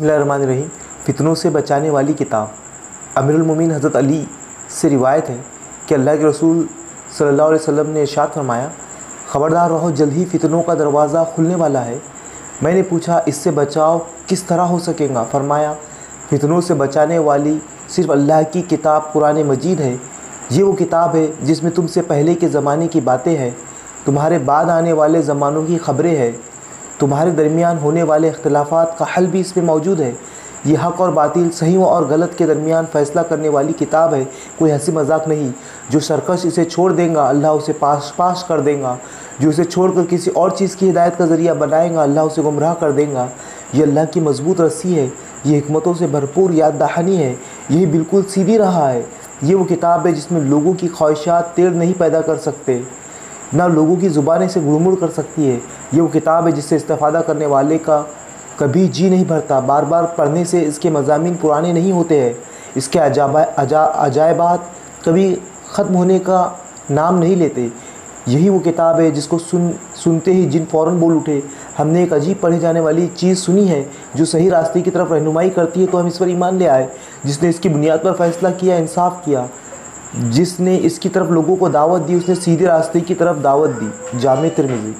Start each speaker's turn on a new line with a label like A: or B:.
A: बिस्मिल्लाहिर्रहमानिर्रहीम। फितनों से बचाने वाली किताब। अमीरुल मोमिनीन हज़रत अली से रिवायत है कि अल्लाह के रसूल सल्लल्लाहु अलैहि वसल्लम ने इरशाद फरमाया, ख़बरदार रहो, जल्द ही फितनों का दरवाज़ा खुलने वाला है। मैंने पूछा, इससे बचाव किस तरह हो सकेगा? फरमाया, फितनों से बचाने वाली सिर्फ़ अल्लाह की किताब कुरान मजीद है। ये वो किताब है जिसमें तुमसे पहले के ज़माने की बातें हैं, तुम्हारे बाद आने वाले ज़मानों की ख़बरें हैं, तुम्हारे दरमियान होने वाले इख्तिलाफ़ात का हल भी इसमें मौजूद है। ये हक़ और बातिल, सही और गलत के दरमियान फ़ैसला करने वाली किताब है, कोई हंसी मजाक नहीं। जो सरकश इसे छोड़ देगा अल्लाह उसे पाश कर देगा, जो इसे छोड़कर किसी और चीज़ की हिदायत का ज़रिया बनाएगा अल्लाह उसे गुमराह कर देगा। ये अल्लाह की मजबूत रस्सी है, ये हिकमतों से भरपूर याद दहानी है, यही बिल्कुल सीधी राह है। ये वो किताब है जिसमें लोगों की ख्वाहिशात तेड़ नहीं पैदा कर सकते, ना लोगों की ज़ुबानें से गुड़मुड़ कर सकती है। ये वो किताब है जिससे इस्तेफ़ादा करने वाले का कभी जी नहीं भरता। बार बार पढ़ने से इसके मज़ामीन पुराने नहीं होते हैं, इसके अजायबात कभी ख़त्म होने का नाम नहीं लेते। यही वो किताब है जिसको सुनते ही जिन फ़ौरन बोल उठे, हमने एक अजीब पढ़े जाने वाली चीज़ सुनी है जो सही रास्ते की तरफ रहनुमाई करती है, तो हम इस पर ईमान ले आए। जिसने इसकी बुनियाद पर फ़ैसला किया, इंसाफ किया, जिसने इसकी तरफ लोगों को दावत दी, उसने सीधे रास्ते की तरफ दावत दी। जामे तिर्मिज़ी।